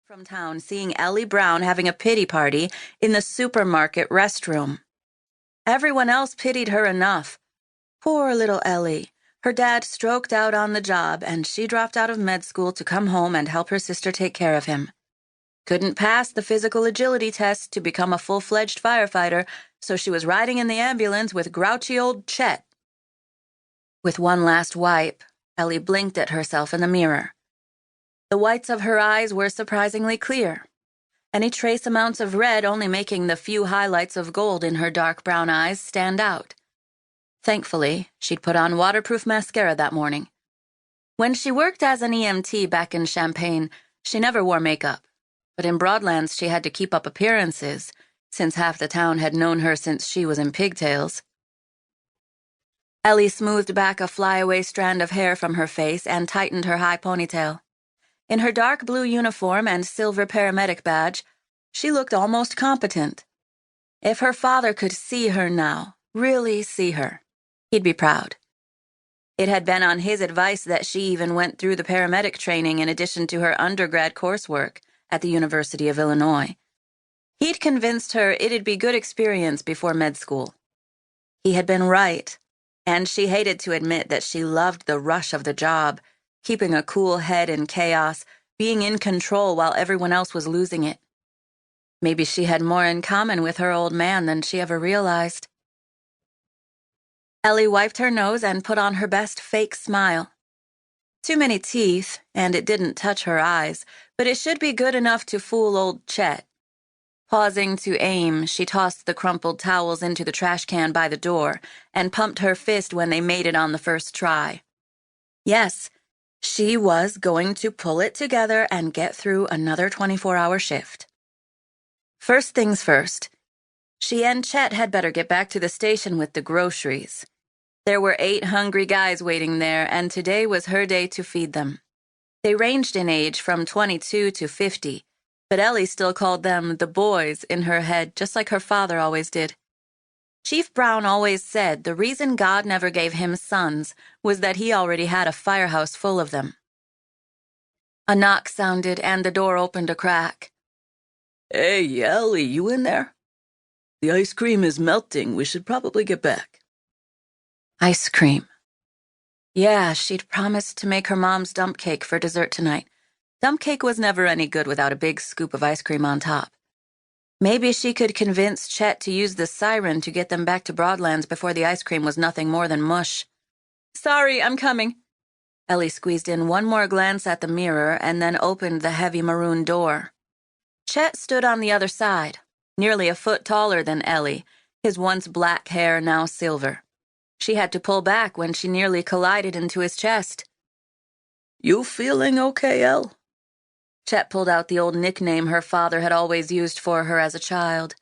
From town seeing Ellie Brown having a pity party in the supermarket restroom. Everyone else pitied her enough. Poor little Ellie. Her dad stroked out on the job, and she dropped out of med school to come home and help her sister take care of him. Couldn't pass the physical agility test to become a full-fledged firefighter, so she was riding in the ambulance with grouchy old Chet. With one last wipe, Ellie blinked at herself in the mirror. The whites of her eyes were surprisingly clear, any trace amounts of red only making the few highlights of gold in her dark brown eyes stand out. Thankfully, she'd put on waterproof mascara that morning. When she worked as an EMT back in Champaign, she never wore makeup, but in Broadlands she had to keep up appearances, since half the town had known her since she was in pigtails. Ellie smoothed back a flyaway strand of hair from her face and tightened her high ponytail. In her dark blue uniform and silver paramedic badge, she looked almost competent. If her father could see her now, really see her, he'd be proud. It had been on his advice that she even went through the paramedic training in addition to her undergrad coursework at the University of Illinois. He'd convinced her it'd be good experience before med school. He had been right, and she hated to admit that she loved the rush of the job, keeping a cool head in chaos, being in control while everyone else was losing it. Maybe she had more in common with her old man than she ever realized. Ellie wiped her nose and put on her best fake smile. Too many teeth, and it didn't touch her eyes, but it should be good enough to fool old Chet. Pausing to aim, she tossed the crumpled towels into the trash can by the door and pumped her fist when they made it on the first try. Yes, she was going to pull it together and get through another 24-hour shift. First things first, she and Chet had better get back to the station with the groceries. There were 8 hungry guys waiting there, and today was her day to feed them. They ranged in age from 22 to 50, but Ellie still called them the boys in her head, just like her father always did. Chief Brown always said the reason God never gave him sons was that he already had a firehouse full of them. A knock sounded, and the door opened a crack. "Hey, Ellie, you in there? The ice cream is melting. We should probably get back." Ice cream. Yeah, she'd promised to make her mom's dump cake for dessert tonight. Dump cake was never any good without a big scoop of ice cream on top. Maybe she could convince Chet to use the siren to get them back to Broadlands before the ice cream was nothing more than mush. "Sorry, I'm coming." Ellie squeezed in one more glance at the mirror and then opened the heavy maroon door. Chet stood on the other side, nearly a foot taller than Ellie, his once black hair now silver. She had to pull back when she nearly collided into his chest. "You feeling okay, Elle?" Chet pulled out the old nickname her father had always used for her as a child,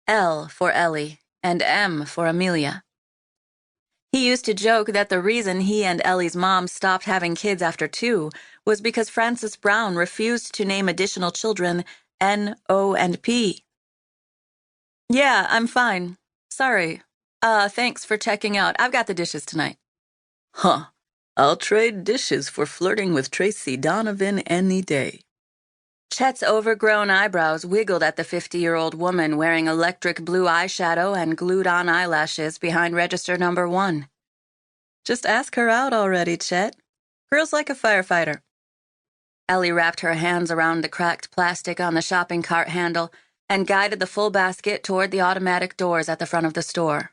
L for Ellie and M for Amelia. He used to joke that the reason he and Ellie's mom stopped having kids after 2 was because Frances Brown refused to name additional children N, O, and P. "Yeah, I'm fine. Sorry. Thanks for checking out. I've got the dishes tonight." "Huh. I'll trade dishes for flirting with Tracy Donovan any day." Chet's overgrown eyebrows wiggled at the 50-year-old woman wearing electric blue eyeshadow and glued-on eyelashes behind register number 1. "Just ask her out already, Chet. Girls like a firefighter." Ellie wrapped her hands around the cracked plastic on the shopping cart handle and guided the full basket toward the automatic doors at the front of the store.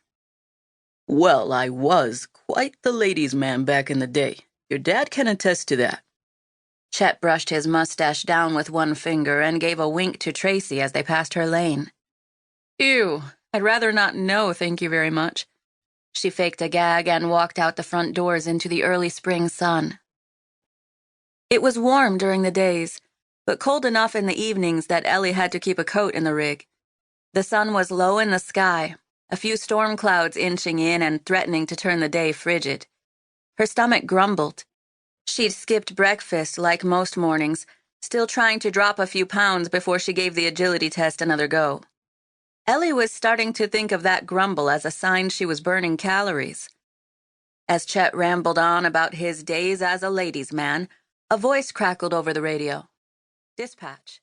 "Well, I was quite the ladies' man back in the day. Your dad can attest to that." Chet brushed his mustache down with one finger and gave a wink to Tracy as they passed her lane. "Ew, I'd rather not know, thank you very much." She faked a gag and walked out the front doors into the early spring sun. It was warm during the days, but cold enough in the evenings that Ellie had to keep a coat in the rig. The sun was low in the sky, a few storm clouds inching in and threatening to turn the day frigid. Her stomach grumbled. She'd skipped breakfast like most mornings, still trying to drop a few pounds before she gave the agility test another go. Ellie was starting to think of that grumble as a sign she was burning calories. As Chet rambled on about his days as a ladies' man, a voice crackled over the radio. "Dispatch.